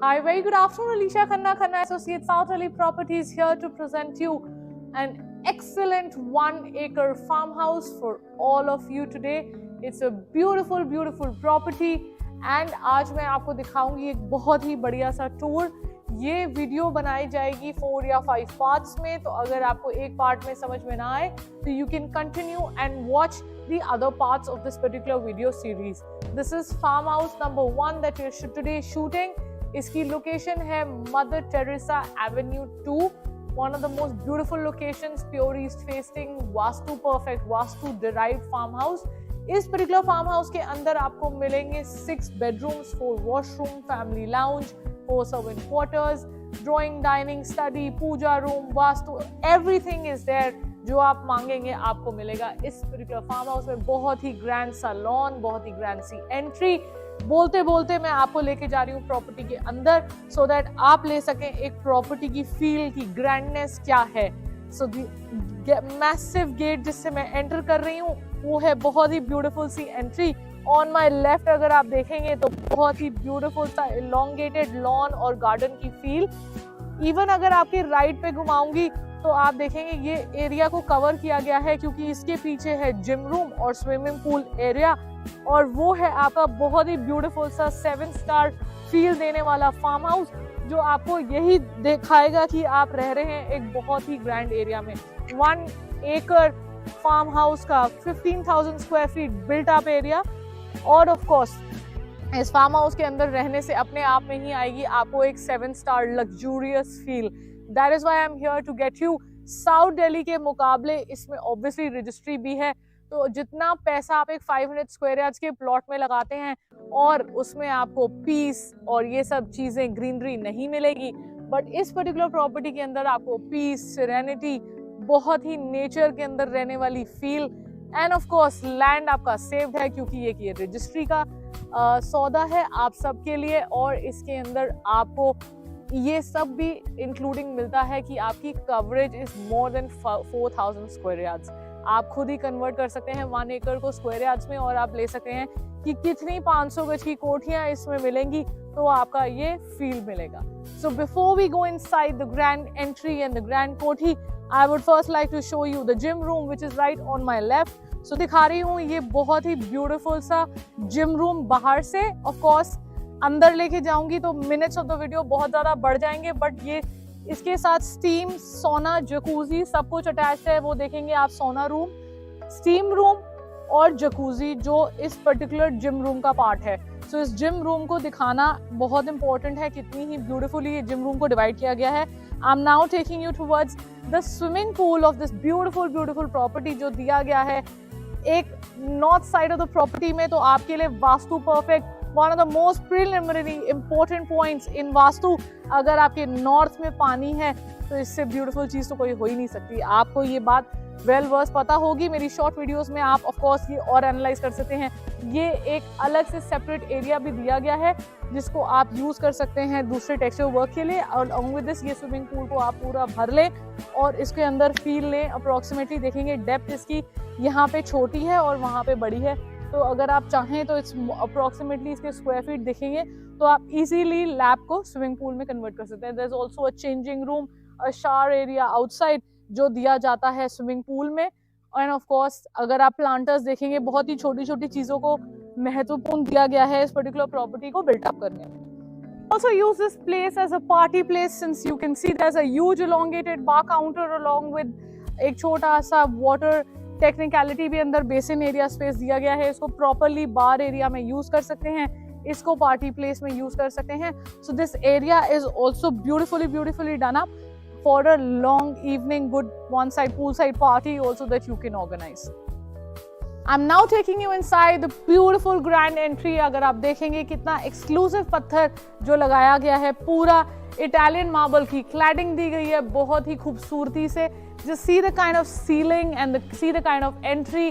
Hi, very good afternoon. Alicia Khanna Associates, South Ali Properties here to present you an excellent 1-acre farmhouse for all of you today. It's a beautiful, beautiful property and आज मैं आपको दिखाऊंगी एक बहुत ही बढ़िया सा tour. ये video बनाई जाएगी 4 या 5 पार्ट्स में, तो अगर आपको एक पार्ट में समझ में ना आए तो you can continue and watch the other parts of this particular video series. This is farmhouse number 1 that we're today shooting. इसकी लोकेशन है mother Teresa Avenue 2, one of the most beautiful locations, pure east facing, vastu perfect, vastu derived farm house. इस particular farm house के अंदर आपको मिलेंगे 6 bedrooms, 4 washroom, family lounge, 4 servant quarters, drawing, dining, study, Puja room, vastu, everything is there. जो आप मांगेंगे आपको मिलेगा इस particular farm house में. बहुत ही grand सा lawn, बहुत ही grand सी entry. बोलते बोलते मैं आपको लेके जा रही हूँ प्रॉपर्टी के अंदर, सो दैट आप ले सकें एक प्रॉपर्टी की फील की ग्रैंडनेस क्या है. सो मैसिव गेट जिससे मैं एंटर कर रही हूँ वो है बहुत ही ब्यूटीफुल सी एंट्री. ऑन माय लेफ्ट अगर आप देखेंगे तो बहुत ही ब्यूटीफुल सा इलोंगेटेड लॉन और गार्डन की फील. इवन अगर आपके राइट पे घुमाऊंगी तो आप देखेंगे ये एरिया को कवर किया गया है क्योंकि इसके पीछे है जिम रूम और स्विमिंग पूल एरिया, और वो है आपका बहुत ही ब्यूटीफुल सा 7 स्टार फील देने वाला फार्म हाउस जो आपको यही दिखाएगा कि आप रह रहे हैं एक बहुत ही ग्रैंड एरिया में. 1 एकड़ फार्म हाउस का 15,000 square feet built up area, और ऑफ कोर्स इस फार्म हाउस के अंदर रहने से अपने आप में ही आएगी आपको एक 7 star luxurious feel. That is why I am here to get you. South Delhi के मुकाबले इसमें ऑब्वियसली रजिस्ट्री भी है, तो जितना पैसा आप एक 500 स्क्वायर यार्ड्स के प्लॉट में लगाते हैं और उसमें आपको पीस और ये सब चीजें ग्रीनरी नहीं मिलेगी, बट इस पर्टिकुलर प्रॉपर्टी के अंदर आपको पीस, सेरेनिटी, बहुत ही नेचर के अंदर रहने वाली feel, and of course land आपका सेव्ड है क्योंकि ये रजिस्ट्री का सौदा है आप सबके लिए, और इसके अंदर आपको ये सब भी इंक्लूडिंग मिलता है कि आपकी coverage is more than 4,000 square yards. आप खुद ही कन्वर्ट कर सकते हैं 1 एकड़ को स्क्वायर यार्ड्स में, और आप ले सकते हैं कि कितनी 500 गज की कोठियां इसमें मिलेंगी तो आपका ये फील मिलेगा. So before we go inside the grand entry and the grand kothi, I would first like to show you the gym room which is right on my left. So दिखा रही हूँ ये बहुत ही ब्यूटीफुल सा जिम रूम बाहर से. Of course अंदर लेके जाऊंगी तो मिनट्स ऑफ द वीडियो बहुत ज्यादा बढ़ जाएंगे, बट ये इसके साथ स्टीम, सोना, जकूजी सब कुछ अटैच्ड है. वो देखेंगे आप सोना रूम, स्टीम रूम और जकूजी जो इस पर्टिकुलर जिम रूम का पार्ट है. सो इस जिम रूम को दिखाना बहुत इंपॉर्टेंट है, कितनी ही ब्यूटीफुली ये जिम रूम को डिवाइड किया गया है. I am now taking you towards the swimming pool of this beautiful beautiful property जो दिया गया है एक north side of the property में. तो आपके लिए vastu perfect, one of the most preliminary important points in vastu. अगर आपके नॉर्थ में पानी है तो इससे ब्यूटीफुल चीज तो कोई हो ही नहीं सकती. आपको ये बात वेल वर्स पता होगी, मेरी शॉर्ट वीडियोस में आप ऑफ कोर्स ये और एनालाइज कर सकते हैं. ये एक अलग से सेपरेट एरिया भी दिया गया है जिसको आप यूज कर सकते हैं दूसरे टेक्सचर वर्क के लिए, और अलॉन्ग विद दिस ये स्विमिंग पूल को आप पूरा भर लें और इसके अंदर फील लें. अप्रोक्सीमेटली देखेंगे डेप्थ इसकी यहाँ पे छोटी है और वहाँ पे बड़ी है, तो अगर आप चाहें तो इट्स अप्रोक्सीमेटली इसके स्क्वायर फीट देखेंगे तो आप इजीली लैब को स्विमिंग पूल में कन्वर्ट कर सकते हैं. There is also a changing room, a shower area outside जो दिया जाता है स्विमिंग पूल में. एंड ऑफ कोर्स अगर आप प्लांटर्स देखेंगे बहुत ही छोटी छोटी चीजों को महत्वपूर्ण दिया गया है इस पर्टिकुलर प्रॉपर्टी को बिल्ट अप करने में. Also use this place as a party place since you can see there's a huge elongated bar counter along with एक छोटा सा वाटर टेक्निकलिटी भी अंदर बेसिन एरिया स्पेस दिया गया है. इसको प्रॉपरली बार एरिया में यूज कर सकते हैं, इसको पार्टी प्लेस में यूज कर सकते हैं. So this area is also beautifully done up for a long evening good one side pool side party also that you can organise. I am now taking you inside the beautiful grand entry. अगर आप देखेंगे कितना exclusive पत्थर जो लगाया गया है, पूरा इटालियन मार्बल की क्लैडिंग दी गई है बहुत ही खूबसूरती से. Just see the kind of ceiling and see the kind of entry.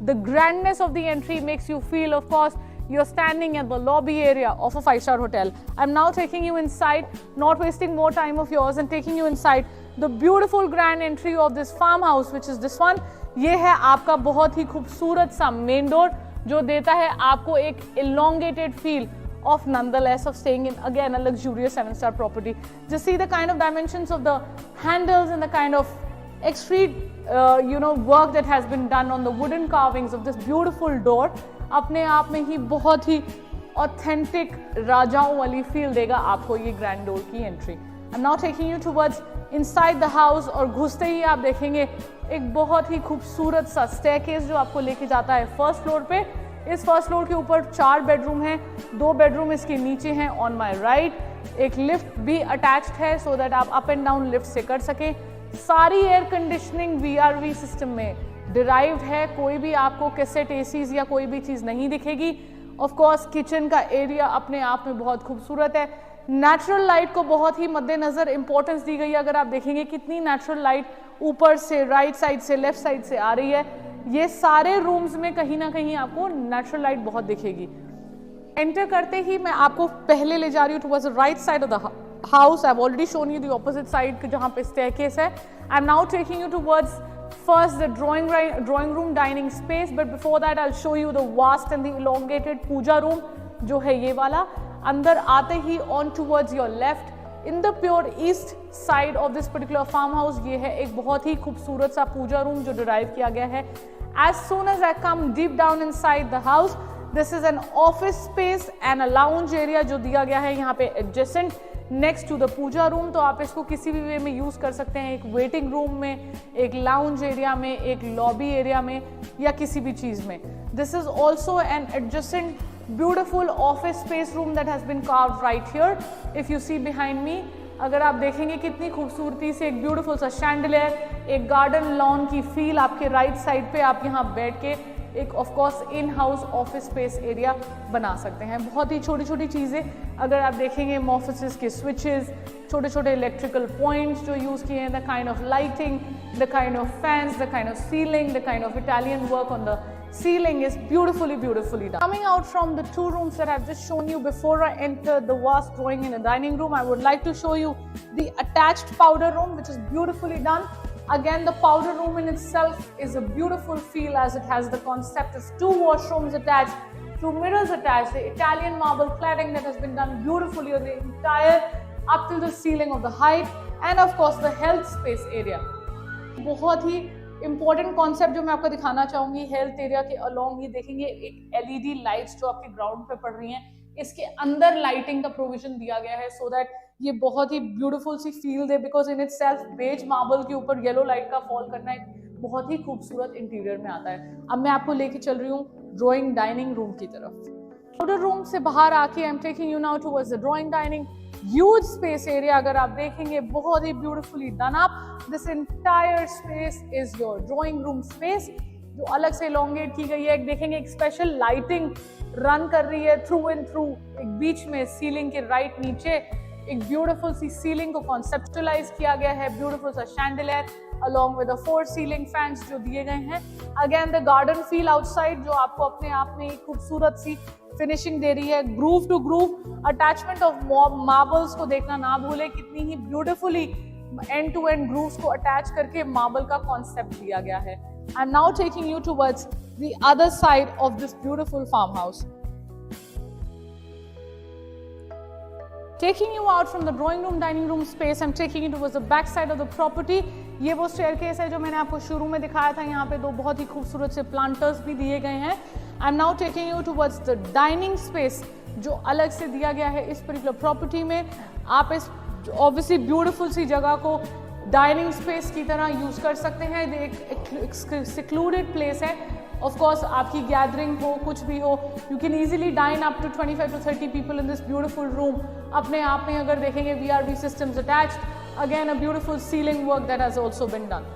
The grandness of the entry makes you feel, of course, you're standing at the lobby area of a 5-star hotel. I'm now taking you inside, not wasting more time of yours, and taking you inside the beautiful grand entry of this farmhouse, which is this one. ये है आपका बहुत ही खूबसूरत सा main door जो देता है आपको एक elongated feel of nonetheless of staying in again a luxurious 7-star property. Just see the kind of dimensions of the handles and the kind of extreme work that has been done on the wooden carvings of this beautiful door. अपने आप में ही बहुत ही authentic राजाओं वाली feel देगा आपको ये grand door की entry. I am now taking you towards inside the house और घुसते ही आप देखेंगे एक बहुत ही खूबसूरत सा स्टेयरकेस जो आपको लेके जाता है फर्स्ट फ्लोर पे. इस फर्स्ट फ्लोर के ऊपर 4 बेडरूम हैं, 2 बेडरूम इसके नीचे हैं ऑन माय राइट. एक लिफ्ट भी अटैच्ड है सो दैट आप अप एंड डाउन लिफ्ट से कर सकें. सारी एयर कंडीशनिंग VRV सिस्टम में डिराइव्ड है. कोई भी आपको कैसेट एसीज या कोई भी चीज़ नहीं दिखेगी. ऑफ कोर्स किचन का एरिया अपने आप में बहुत खूबसूरत है. नेचुरल लाइट को बहुत ही मद्देनज़र इंपॉर्टेंस दी गई है. अगर आप देखेंगे कितनी नेचुरल लाइट ऊपर से, राइट साइड से, लेफ्ट साइड से आ रही है. ये सारे रूम्स में कहीं ना कहीं आपको नेचुरल लाइट बहुत दिखेगी. एंटर करते ही मैं आपको पहले ले जा रही हूँ towards the right side of the house. I have already shown you the opposite side जहाँ पे स्टेयरकेस है. I am now taking you towards first the drawing room dining space, but before that I'll show you the vast and the elongated puja room जो है ये वाला. अंदर आते ही on towards your left in the pure east side of this particular farmhouse ये है एक बहुत ही खूबसूरत सा पूजा रूम जो डिराइव किया गया है. As soon as I come deep down inside the house, this is an office space and a lounge area जो दिया गया है यहाँ पे adjacent next to the pooja room. तो आप इसको किसी भी वे में यूज़ कर सकते हैं. एक वेटिंग रूम में, एक लाउंज एरिया में, एक लॉबी एरिया में या किसी भी चीज़ में. This is also an adjacent beautiful office space room that has been carved right here. If you see behind me, अगर आप देखेंगे कितनी खूबसूरती से एक ब्यूटिफुल सा शैंडलियर, एक गार्डन लॉन की फील आपके राइट साइड पे आप यहाँ बैठ के एक of course in house office space area बना सकते हैं. बहुत ही छोटी छोटी चीज़ें अगर आप देखेंगे, ऑफिसेस के स्विचेस, छोटे छोटे इलेक्ट्रिकल पॉइंट्स जो यूज़ किए हैं, the kind of lighting, the kind of fans, the kind of ceiling, the kind of Italian work on the ceiling is beautifully done. Coming out from the 2 rooms that I've just shown you before I entered the vast drawing and the dining room, I would like to show you the attached powder room, which is beautifully done. Again, the powder room in itself is a beautiful feel as it has the concept of 2 washrooms attached, 2 mirrors attached, the Italian marble cladding that has been done beautifully on the entire up to the ceiling of the height, and of course the health space area. बहुत ही important concept जो मैं आपको दिखाना चाहूंगी, health area के along ही देखेंगे एक LED lights जो आपके ग्राउंड पे पड़ रही हैं, इसके अंदर लाइटिंग का प्रोविजन दिया गया है सो दैट ये बहुत ही ब्यूटीफुल सी फील दे. Because in itself beige marble के ऊपर येलो लाइट का फॉल करना एक बहुत ही खूबसूरत इंटीरियर में आता है. अब मैं आपको लेके चल रही हूँ ड्राइंग डाइनिंग रूम की तरफ. पाउडर रूम से बाहर आके I am taking you now towards the drawing dining. Huge space area अगर आप देखेंगे बहुत ही beautifully done up. This entire space is your drawing room space जो अलग से इलोंगेट की गई है. एक देखेंगे एक स्पेशल लाइटिंग रन कर रही है थ्रू एंड थ्रू. एक बीच में सीलिंग के राइट नीचे एक ब्यूटीफुल सी सीलिंग को कॉन्सेप्चुअलाइज किया गया है. ब्यूटीफुल सा chandelier along with the 4 ceiling fans जो दिए गए हैं. Again the garden feel outside जो आपको अपने आप में एक खूबसूरत सी फिनिशिंग दे रही है. Groove to groove attachment of marbles को देखना ना भूले, कितनी ही beautifully end to end grooves को अटैच करके मार्बल का कॉन्सेप्ट दिया गया है. I am now taking you towards the other side of this beautiful farm house. Taking you out from the drawing room, dining room space, I'm taking you towards the back side of the property. ये वो staircase है जो मैंने आपको शुरू में दिखाया था. यहाँ पे 2 बहुत ही खूबसूरत से planters भी दिए गए हैं. I'm now taking you towards the dining space जो अलग से दिया गया है इस particular property में. आप इस obviously beautiful सी जगह को डाइनिंग स्पेस की तरह यूज कर सकते हैं. एक secluded place है. Of course, आपकी गैदरिंग हो, कुछ भी हो, you can easily dine up to 25 to 30 people in this beautiful room. अपने आप में अगर देखेंगे VRV systems attached. Again, a beautiful ceiling work that has also been done.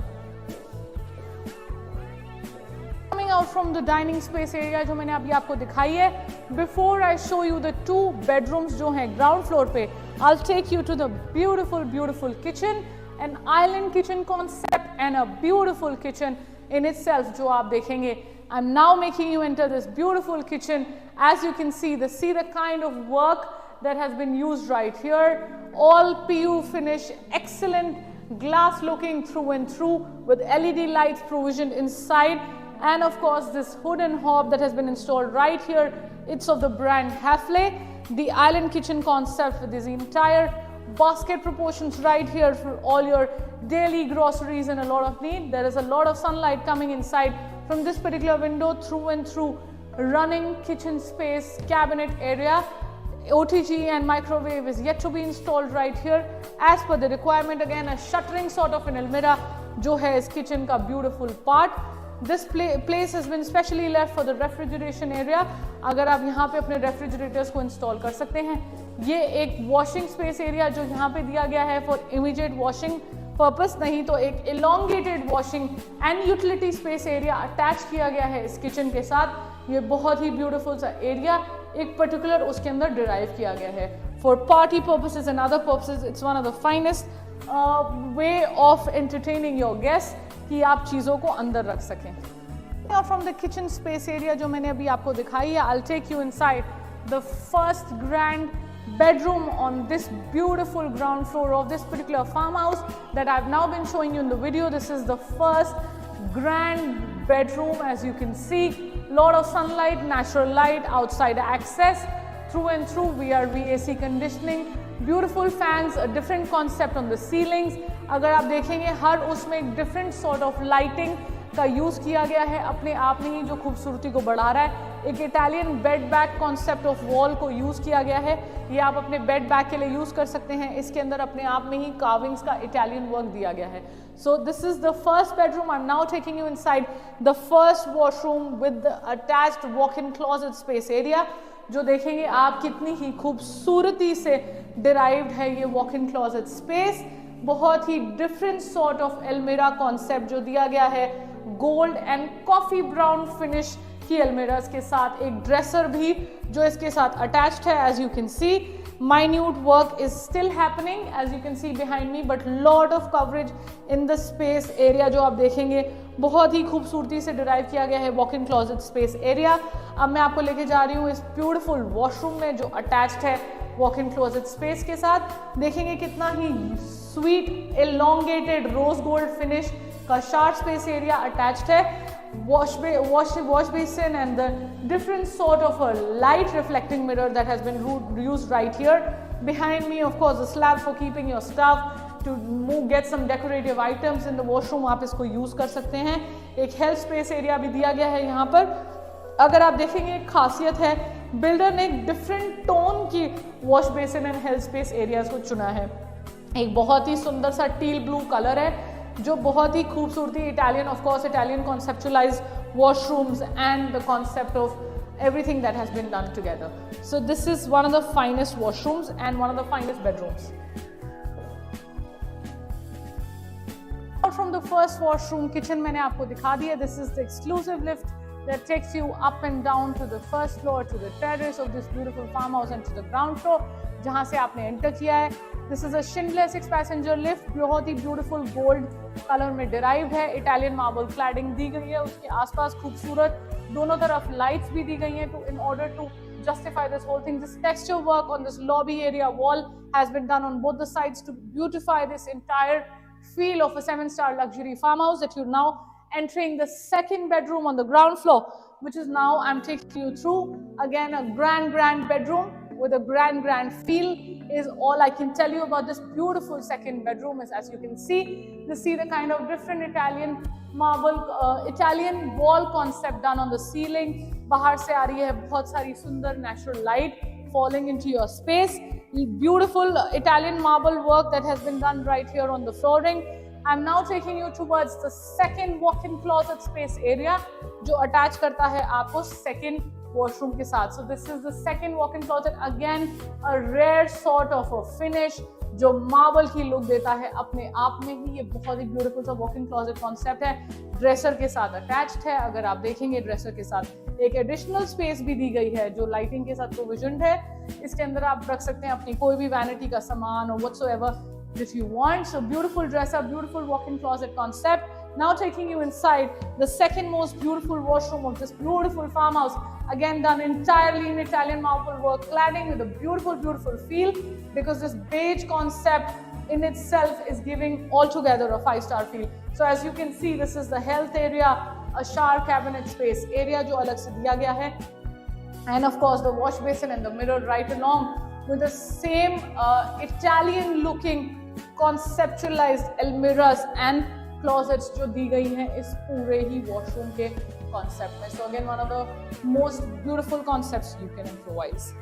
Coming out from the dining space area जो मैंने अभी आपको दिखाई है. Before I show you the 2 bedrooms जो हैं ground floor पे, I'll take you to the beautiful kitchen, an island kitchen concept and a beautiful kitchen in itself जो आप देखेंगे. I'm now making you enter this beautiful kitchen. As you can see the kind of work that has been used right here. All PU finish, excellent glass looking through and through with LED lights provisioned inside. And of course this hood and hob that has been installed right here, it's of the brand Hafele. the island kitchen concept with this entire basket proportions right here for all your daily groceries and a lot of need. There is a lot of sunlight coming inside from this particular window through and through running kitchen space, cabinet area. OTG and microwave is yet to be installed right here as per the requirement. Again, a shuttering sort of an almirah जो है इस kitchen का beautiful part. This place has been specially left for the refrigeration area. अगर आप यहाँ पे अपने refrigerators को install कर सकते हैं. ये एक washing space area जो यहाँ पे दिया गया है for immediate washing purpose, नहीं तो एक elongated washing and utility space area attach किया गया है इस kitchen के साथ. ये बहुत ही beautiful सा area एक particular उसके अंदर derive किया गया है. For party purposes and other purposes, it's one of the finest way of entertaining your guests कि आप चीज़ों को अंदर रख सकें. Now from the kitchen space area जो मैंने अभी आपको दिखाई है, I'll take you inside the first grand bedroom on this beautiful ground floor of this particular farmhouse that I've now been showing you in the video. This is the first grand bedroom. As you can see, lot of sunlight, natural light, outside access through and through, VRV AC conditioning, beautiful fans, a different concept on the ceilings. अगर आप देखेंगे हर उसमें एक different sort of lighting का use किया गया है, अपने आप में ही जो खूबसूरती को बढ़ा रहा है. एक Italian bed back concept of wall को यूज़ किया गया है. ये आप अपने बेड बैक के लिए यूज़ कर सकते हैं. इसके अंदर अपने आप में ही कार्विंग्स का इटालियन वर्क दिया गया है. So this is the first bedroom. I'm now taking you inside the first washroom with the attached walk-in closet space area. जो देखेंगे आप कितनी ही खूबसूरती से derived है ये walk-in closet space. बहुत ही different sort of almirah concept जो दिया गया है, gold and coffee brown finish की almirahs के साथ एक dresser भी जो इसके साथ attached है. As you can see, minute work is still happening as you can see behind me, but lot of coverage in the space area जो आप देखेंगे बहुत ही खूबसूरती से derive किया गया है walk-in closet space area. अब मैं आपको लेके जा रही हूँ इस beautiful washroom में जो attached है walk-in closet space के साथ. देखेंगे कितना ही sweet elongated rose gold finish का shower space area attached है. Wash basin and the different sort of a light reflecting mirror that has been used right here. Behind me, of course, a slab for keeping your stuff to get some decorative items in the washroom. आप इसको use कर सकते हैं. एक health space area भी दिया गया है यहाँ पर. अगर आप देखेंगे एक खासियत है, बिल्डर ने एक different tone की wash basin and health space areas को चुना है. एक बहुत ही सुंदर सा teal blue color है जो बहुत ही खूबसूरती Italian, of course, Italian conceptualized washrooms and the concept of everything that has been done together. So this is one of the finest washrooms and one of the finest bedrooms. From the first washroom kitchen मैंने आपको दिखा दिया. This is the exclusive lift that takes you up and down to the first floor, to the terrace of this beautiful farmhouse and to the ground floor जहाँ से आपने enter किया है. This is a Schindler 6-passenger lift. बहुत ही beautiful gold color में derived है. Italian marble cladding दी गई है. उसके आसपास खूबसूरत दोनों तरफ lights भी दी गई हैं to in order to justify this whole thing. This texture work on this lobby area wall has been done on both the sides to beautify this entire feel of a 7-star luxury farmhouse that you're now entering the second bedroom on the ground floor, which is now I'm taking you through. Again, a grand bedroom with a grand feel is all I can tell you about this beautiful second bedroom. Is as you can see the kind of different Italian marble, Italian wall concept done on the ceiling. बाहर से आ रही है बहुत सारी सुंदर natural light falling into your space. Beautiful Italian marble work that has been done right here on the flooring. I'm now taking you towards the second walk-in closet space area जो attach करता है आपको second washroom के साथ. So this is the second walk-in closet. Again, a rare sort of a finish जो marble की look देता है अपने आप में ही. ये बहुत ही beautiful सा walk-in closet concept है. Dresser के साथ attached है. अगर आप देखेंगे dresser के साथ एक additional space भी दी गई है जो lighting के साथ provisioned है. इसके अंदर आप रख सकते हैं अपनी कोई भी vanity का सामान or whatsoever that you want. So beautiful dresser, beautiful walk-in closet concept. Now taking you inside the second most beautiful washroom of this beautiful farmhouse. Again done entirely in Italian marble work cladding with a beautiful feel, because this beige concept in itself is giving altogether a 5-star feel. So as you can see, this is the health area, a shower cabinet space area जो अलग से दिया गया है. and of course the wash basin and the mirror right along with the same Italian looking conceptualized almirahs and closets जो दी गई हैं इस पूरे ही वॉशरूम के कॉन्सेप्ट में. So again, one of the most beautiful concepts you can improvise.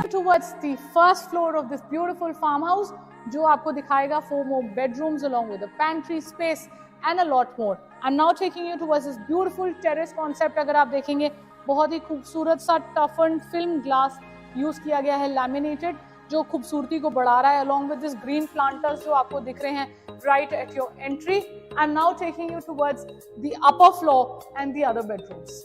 Towards the first floor of this beautiful farmhouse, जो आपको दिखाएगा 4 more bedrooms along with a pantry space and a lot more. I'm now taking you towards this beautiful terrace concept. अगर आप देखेंगे बहुत ही खूबसूरत सा toughened film glass use किया गया है, laminated, जो खूबसूरती को बढ़ा रहा है along with this green planters जो आपको दिख रहे हैं right at your entry. I'm now taking you towards the upper floor and the other bedrooms.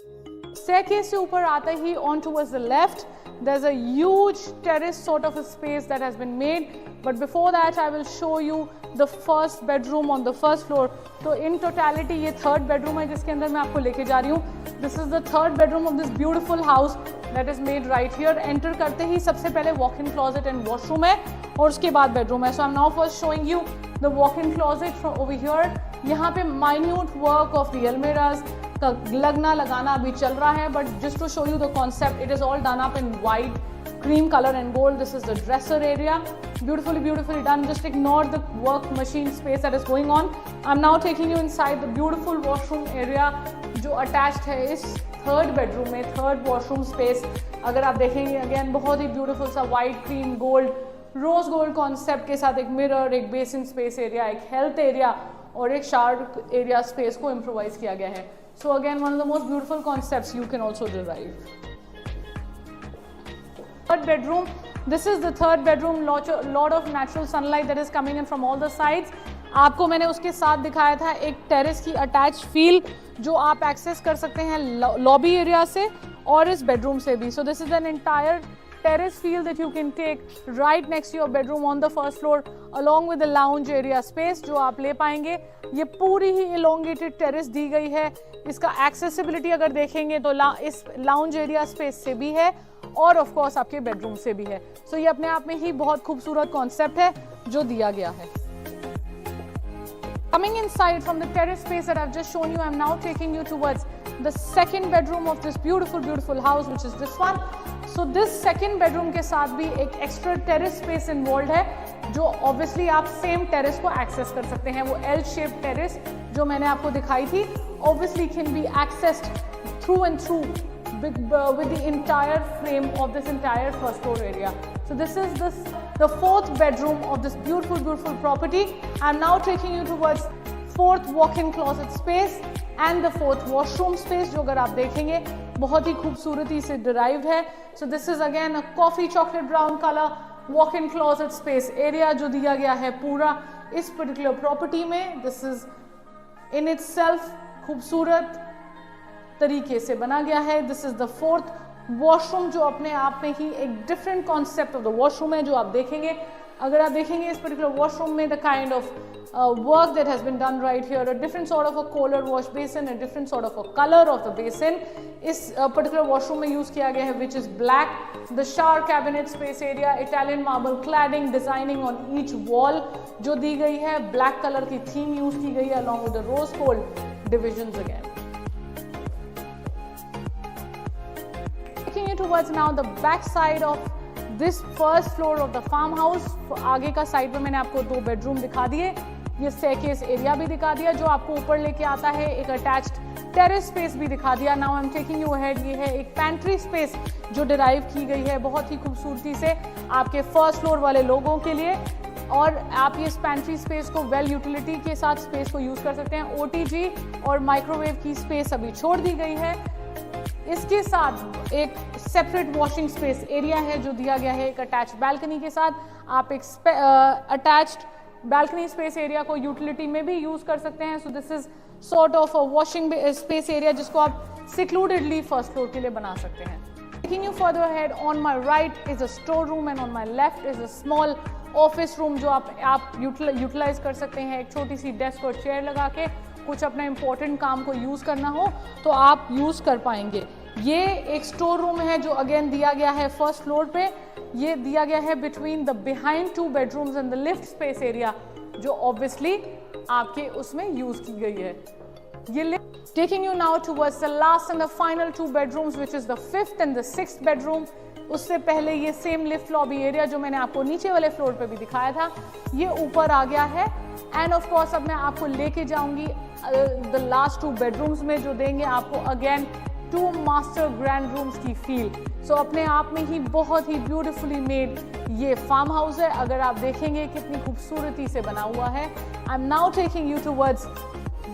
Staircase से ऊपर आते ही on towards the left, there's a huge terrace sort of a space that has been made, but before that I will show you the first bedroom on the first floor. तो in totality ये third bedroom है जिसके अंदर मैं आपको लेके जा रही हूँ. This is the third bedroom of this beautiful house that is made right here. Enter करते ही सबसे पहले walk-in closet and washroom है और उसके बाद bedroom है. So I'm now first showing you the walk-in closet from over here. यहाँ पे minute work of the almirahs का लगाना अभी चल रहा है, but just to show you the concept, it is all done up in white, cream color and gold. This is the dresser area, beautifully done. Just ignore the work machine space that is going on. I'm now taking you inside the beautiful washroom area जो attached है इस third bedroom में, third washroom space. अगर आप देखेंगे again बहुत ही beautiful सा white, cream, gold, rose gold concept के साथ एक mirror, एक basin space area, एक health area और एक shower area space को improvise किया गया है. So again, one of the most beautiful concepts you can also derive. Third bedroom. This is the third bedroom. Lot of natural sunlight that is coming in from all the sides. आपको मैंने उसके साथ दिखाया था एक terrace की attach feel जो आप एक्सेस कर सकते हैं लॉबी एरिया से और इस बेडरूम से भी. So this is an entire terrace feel that you can take right next to your bedroom on the first floor along with the lounge area space जो आप ले पाएंगे. ये पूरी ही elongated terrace दी गई है. इसका accessibility अगर देखेंगे तो इस lounge area space से भी है और of course आपके bedroom से भी है. So ये अपने आप में ही बहुत खूबसूरत concept है जो दिया गया है. Coming inside from the terrace space that I've just shown you, I'm now taking you towards the second bedroom of this beautiful house, which is this one. So this second bedroom के साथ भी एक extra terrace space involved है जो obviously आप same terrace को access कर सकते हैं. वो L-shaped terrace जो मैंने आपको दिखाई थी obviously can be accessed through and through with the entire frame of this entire first floor area. So this is the fourth bedroom of this beautiful property. I'm now taking you towards fourth walk-in closet space and the fourth washroom space जो अगर आप देखेंगे बहुत ही खूबसूरती से derived है. So this is again a coffee chocolate brown color walk-in closet space area जो दिया गया है पूरा इस particular property में. This is in itself खूबसूरत तरीके से बना गया है. This is the fourth washroom जो अपने आप में ही एक different concept of the washroom है जो आप देखेंगे. अगर आप देखेंगे इस particular washroom में the kind of work that has been done right here, a different sort of a kohler wash basin, a different sort of a color of the basin इस particular washroom में use किया गया है which is black. The shower cabinet space area, Italian marble cladding, designing on each wall जो दी गई है, black color की theme use की गई है along with the rose gold divisions again. Taking you towards now the back side of this first floor of the farmhouse. आगे का side पे मैंने आपको 2 बेडरूम दिखा दिए, ये staircase एरिया भी दिखा दिया जो आपको ऊपर लेके आता है, एक अटैच्ड टेरेस स्पेस भी दिखा दिया. Now I am taking you ahead. ये है एक पैंट्री स्पेस जो डिराइव की गई है बहुत ही खूबसूरती से आपके फर्स्ट फ्लोर वाले लोगों के लिए और आप ये पैंट्री स्पेस को वेल यूटिलिटी के साथ स्पेस को यूज़ कर सकते हैं. OTG और माइक्रोवेव की स्पेस अभी छोड़ दी गई है. इसके साथ एक सेपरेट वॉशिंग स्पेस एरिया है जो दिया गया है एक अटैच्ड बालकनी के साथ. आप एक अटैच्ड बालकनी स्पेस एरिया को यूटिलिटी में भी यूज कर सकते हैं. So this is sort of a washing space area जिसको आप सिक्लूडेडली फर्स्ट फ्लोर के लिए बना सकते हैं. Taking you further ahead, on my right is a store room and on my left is a small office room जो आप utilise कर सकते हैं. एक छोटी सी डेस्क और चेयर लगा के कुछ अपना इंपॉर्टेंट काम को यूज़ करना हो तो आप यूज़ कर पाएंगे. ये एक स्टोर रूम है जो अगेन दिया गया है फर्स्ट फ्लोर पे. ये दिया गया है between the behind 2 bedrooms and the lift space area जो ऑब्वियसली आपके उसमें यूज की गई है। ये taking you now towards the last and the final 2 bedrooms, which is the 5th and the 6th bedroom. उससे पहले ये सेम लिफ्ट लॉबी एरिया जो मैंने आपको नीचे वाले फ्लोर पे भी दिखाया था, ये ऊपर आ गया है। एंड ऑफ कोर्स अब मैं आपको लेके जाऊंगी द लास्ट 2 बेडरूम्स में, जो देंगे आपको अगेन 2 मास्टर ग्रैंड रूम्स की फील। सो अपने आप में ही बहुत ही ब्यूटीफुली मेड ये फार्म हाउस है। अगर आप देखेंगे कितनी खूबसूरती से बना हुआ है। I am now taking you towards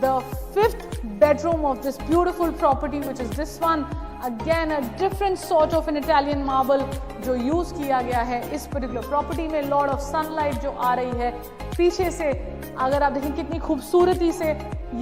the 5th bedroom of this beautiful property, which is this one. Again a different sort of an Italian marble जो यूज किया गया है इस पर्टिकुलर प्रॉपर्टी में। लॉर्ड ऑफ सनलाइट जो आ रही है पीछे से, अगर आप देखें कितनी खूबसूरती से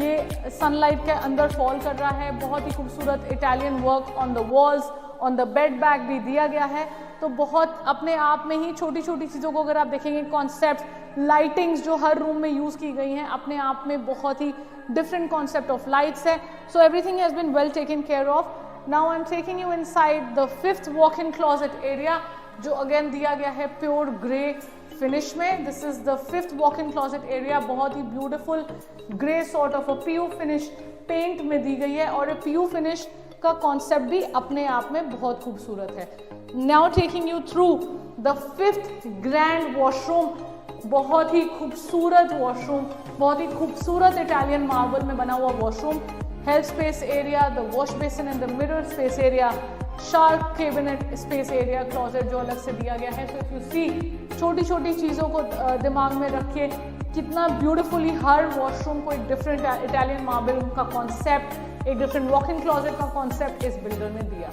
ये सनलाइट के अंदर फॉल कर रहा है। बहुत ही खूबसूरत Italian work on the walls, on the bed bag भी दिया गया है। तो बहुत अपने आप में ही छोटी छोटी चीज़ों को अगर आप देखेंगे, कॉन्सेप्ट लाइटिंग्स जो हर रूम में यूज़ की गई हैं, अपने आप में बहुत ही डिफरेंट कॉन्सेप्ट ऑफ लाइट्स है। So everything has been well taken care of. Now I am taking you inside the 5th walk in closet area, जो अगेन दिया गया है प्योर ग्रे फिनिश में। This is the 5th walk in closet area. बहुत ही beautiful grey sort of a PU finish paint में दी गई है, और पीयू फिनिश का कॉन्सेप्ट भी अपने आप में बहुत खूबसूरत है। Now taking you through the 5th grand washroom. बहुत ही खूबसूरत वॉशरूम, बहुत ही खूबसूरत इटालियन मार्बल में बना हुआ washroom. Health space area, the wash basin and the mirror space area, shark cabinet space area, closet जो अलग से दिया गया है। सो इफ यू सी, छोटी छोटी चीज़ों को दिमाग में रखिए, कितना ब्यूटीफुली हर वॉशरूम को एक डिफरेंट इटालियन मार्बल का कॉन्सेप्ट, एक डिफरेंट वॉक इन क्लोजेट का कॉन्सेप्ट इस बिल्डर ने दिया।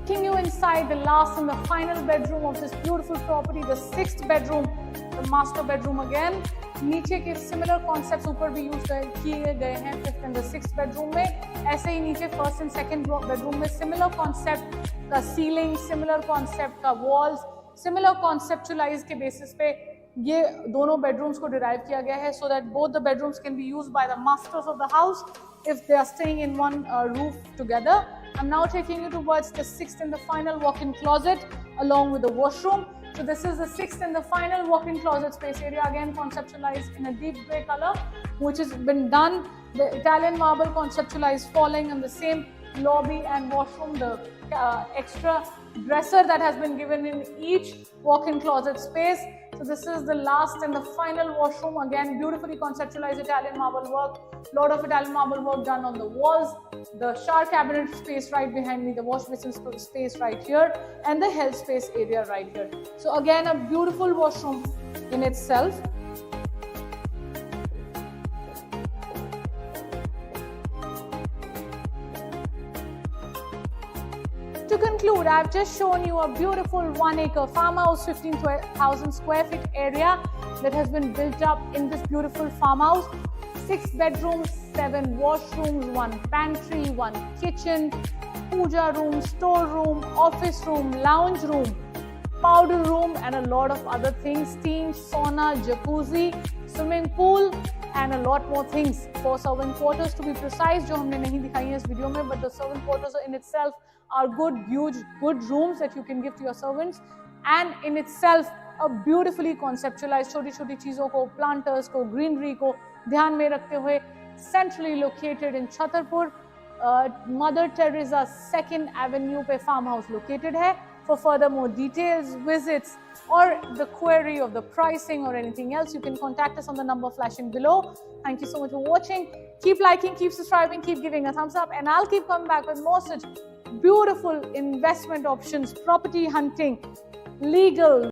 Taking you inside the last and the final bedroom of this beautiful property, the 6th bedroom, the master bedroom again. नीचे के सिमिलर कॉन्सेप्ट्स ऊपर भी यूज किए गए हैं 5th and the 6th bedroom में। ऐसे ही नीचे 1st and 2nd बेडरूम में सिमिलर कॉन्सेप्ट का सीलिंग, सिमिलर कॉन्सेप्ट का वॉल्स, सिमिलर कॉन्सेप्चुलाइज के बेसिस पे ये दोनों बेडरूम्स को डिराइव किया गया है, so that both the bedrooms can be used by the masters of the house if they are staying in one roof together. I'm now taking you towards the 6th and the final walk-in closet along with the washroom. So this is the 6th and the final walk-in closet space area, again conceptualized in a deep gray color, which has been done. The Italian marble conceptualized falling on the same lobby and washroom, the extra dresser that has been given in each walk-in closet space. So this is the last and the final washroom, again beautifully conceptualized Italian marble work, lot of Italian marble work done on the walls, the shower cabinet space right behind me, the wash basin space right here, and the health space area right here. So again a beautiful washroom in itself. To conclude, I've just shown you a beautiful 1-acre farmhouse, 15,000 square feet area that has been built up in this beautiful farmhouse. 6 bedrooms, 7 washrooms, 1 pantry, 1 kitchen, puja room, store room, office room, lounge room, powder room, and a lot of other things. Steam, sauna, jacuzzi, swimming pool, and a lot more things. 4 servant quarters to be precise, जो हमने नहीं दिखाई है इस video में, but the servant quarters in itself are good, huge, good rooms that you can give to your servants, and in itself a beautifully conceptualized छोटी छोटी चीज़ों को, planters को, greenery को ध्यान में रखते हुए centrally located in Chhatarpur, Mother Teresa 2nd Avenue पे farm house located है. For further more details, visits, or the query of the pricing or anything else, you can contact us on the number flashing below. Thank you so much for watching. Keep liking, keep subscribing, keep giving a thumbs up, and I'll keep coming back with more such beautiful investment options, property hunting, legal